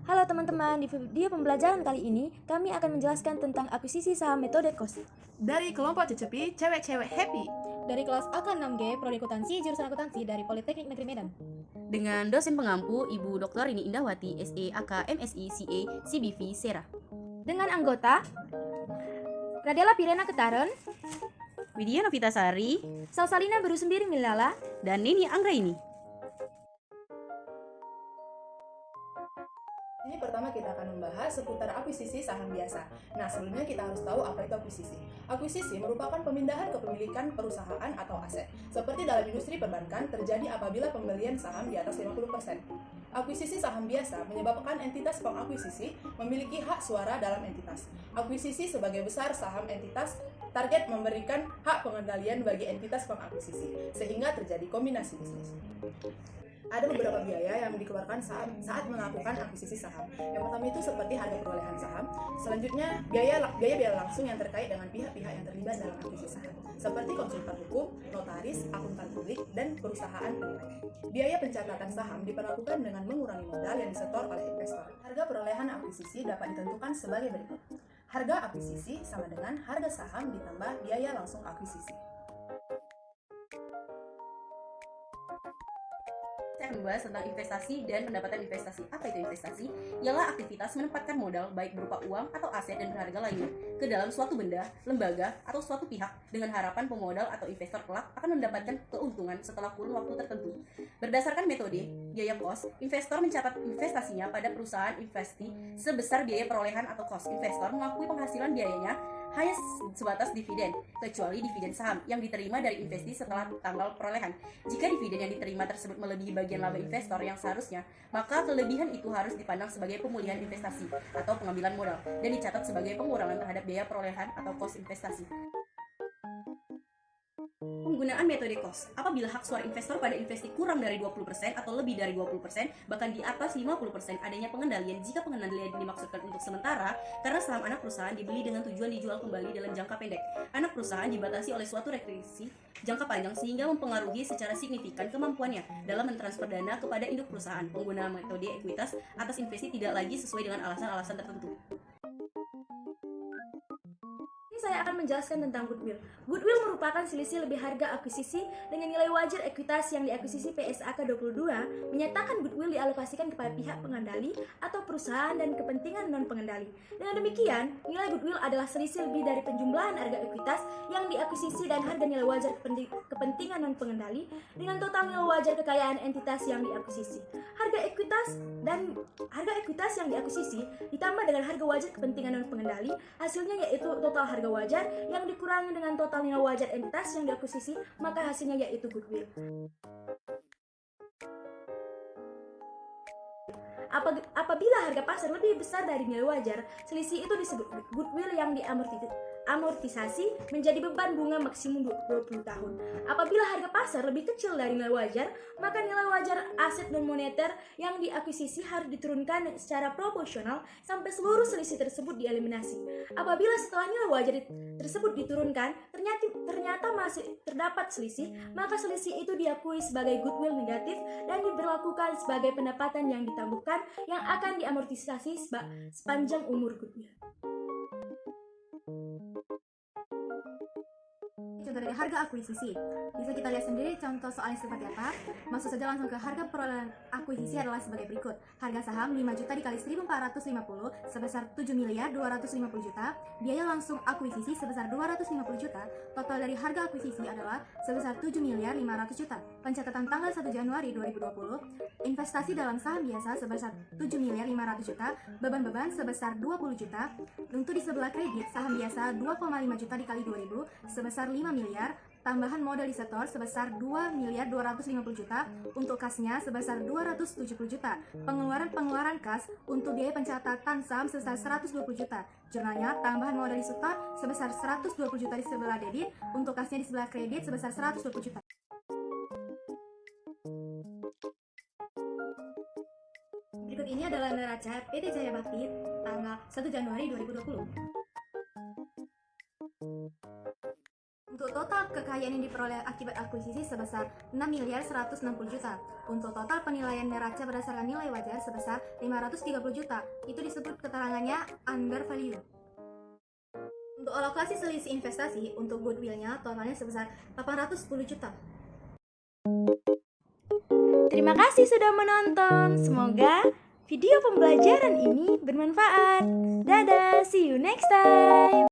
Halo teman-teman, di video pembelajaran kali ini kami akan menjelaskan tentang akuisisi saham metode COS. Dari kelompok CCP, cewek-cewek happy. Dari kelas AK6G, Prodi Akuntansi, jurusan Akuntansi dari Politeknik Negeri Medan. Dengan dosen pengampu Ibu Dr. Rini Indawati, SE, AK, MSI, CA, CBV, SERA. Dengan anggota Radela Pirena Ketaren, Widya Novitasari, Salsalina Beru Sendiri Milala, dan Nini Anggraini. Ini pertama kita akan membahas seputar akuisisi saham biasa. Nah, sebelumnya kita harus tahu apa itu akuisisi. Akuisisi merupakan pemindahan kepemilikan perusahaan atau aset. Seperti dalam industri perbankan terjadi apabila pembelian saham di atas 50%. Akuisisi saham biasa menyebabkan entitas pengakuisisi memiliki hak suara dalam entitas. Akuisisi sebagai besar saham entitas target memberikan hak pengendalian bagi entitas pengakuisisi, sehingga terjadi kombinasi bisnis. Ada beberapa biaya yang dikeluarkan saat melakukan akuisisi saham. Yang pertama itu seperti harga perolehan saham. Selanjutnya biaya langsung yang terkait dengan pihak-pihak yang terlibat dalam akuisisi saham, seperti konsultan hukum, notaris, akuntan publik, dan perusahaan penilai. Biaya pencatatan saham diperlakukan dengan mengurangi modal yang disetor oleh investor. Harga perolehan akuisisi dapat ditentukan sebagai berikut. Harga akuisisi sama dengan harga saham ditambah biaya langsung akuisisi. Saya akan membahas tentang investasi dan pendapatan investasi. Apa itu investasi? Ialah aktivitas menempatkan modal baik berupa uang atau aset dan berharga lainnya ke dalam suatu benda, lembaga, atau suatu pihak dengan harapan pemodal atau investor kelak akan mendapatkan keuntungan setelah kurun waktu tertentu. Berdasarkan metode biaya cost, investor mencatat investasinya pada perusahaan investi sebesar biaya perolehan atau cost. Investor mengakui penghasilan biayanya hanya sebatas dividen, kecuali dividen saham yang diterima dari investasi setelah tanggal perolehan. Jika dividen yang diterima tersebut melebihi bagian laba investor yang seharusnya, maka kelebihan itu harus dipandang sebagai pemulihan investasi atau pengambilan modal dan dicatat sebagai pengurangan terhadap biaya perolehan atau cost investasi. Penggunaan metode cost. Apabila hak suara investor pada investasi kurang dari 20% atau lebih dari 20%, bahkan di atas 50%, adanya pengendalian jika pengendalian dimaksudkan untuk sementara karena saham anak perusahaan dibeli dengan tujuan dijual kembali dalam jangka pendek. Anak perusahaan dibatasi oleh suatu restriksi jangka panjang sehingga mempengaruhi secara signifikan kemampuannya dalam mentransfer dana kepada induk perusahaan. Penggunaan metode ekuitas atas investasi tidak lagi sesuai dengan alasan-alasan tertentu. Saya akan menjelaskan tentang goodwill. Goodwill merupakan selisih lebih harga akuisisi dengan nilai wajar ekuitas yang diakuisisi PSAK 22 menyatakan goodwill dialokasikan kepada pihak pengendali atau perusahaan dan kepentingan non-pengendali. Dengan demikian, nilai goodwill adalah selisih lebih dari penjumlahan harga ekuitas yang diakuisisi dan harga nilai wajar kepentingan non-pengendali dengan total nilai wajar kekayaan entitas yang diakuisisi. Harga ekuitas yang diakuisisi ditambah dengan harga wajar kepentingan non-pengendali, hasilnya yaitu total harga wajar yang dikurangi dengan total nilai wajar entitas yang diakuisisi, maka hasilnya yaitu goodwill. Apabila harga pasar lebih besar dari nilai wajar, selisih itu disebut goodwill yang diamortisasi menjadi beban bunga maksimum 20 tahun. Apabila harga pasar lebih kecil dari nilai wajar, maka nilai wajar aset non moneter yang diakuisisi harus diturunkan secara proporsional sampai seluruh selisih tersebut dieliminasi. Apabila setelah nilai wajar tersebut diturunkan, ternyata masih terdapat selisih, maka selisih itu diakui sebagai goodwill negatif dan diberlakukan sebagai pendapatan yang ditangguhkan yang akan diamortisasi sepanjang umur goodwill. Contoh dari harga akuisisi. Bisa kita lihat sendiri contoh soalnya seperti apa. Masuk saja langsung ke harga perolehan akuisisi adalah sebagai berikut. Harga saham 5 juta dikali 1.450 sebesar 7 miliar 250 juta. Biaya langsung akuisisi sebesar 250 juta. Total dari harga akuisisi adalah sebesar 7 miliar 500 juta. Pencatatan tanggal 1 Januari 2020. Investasi dalam saham biasa sebesar 7 miliar 500 juta. Beban-beban sebesar 20 juta. Untuk di sebelah kredit saham biasa 2,5 juta dikali 2000 sebesar 5 miliar, tambahan modal disetor sebesar 2 miliar 250 juta, untuk kasnya sebesar 270 juta, pengeluaran kas untuk biaya pencatatan saham sebesar 120 juta, jurnalnya tambahan modal disetor sebesar 120 juta di sebelah debit, untuk kasnya di sebelah kredit sebesar 120 juta. Berikut ini adalah neraca PT Jaya Bakti tanggal 1 Januari 2020. Untuk Untuk total kekayaan yang diperoleh akibat akuisisi sebesar 6 miliar 160 juta. Untuk total penilaian neraca berdasarkan nilai wajar sebesar 530 juta. Itu disebut keterangannya under value. Untuk alokasi selisih investasi, untuk goodwill-nya totalnya sebesar 810 juta. Terima kasih sudah menonton. Semoga video pembelajaran ini bermanfaat. Dadah, see you next time.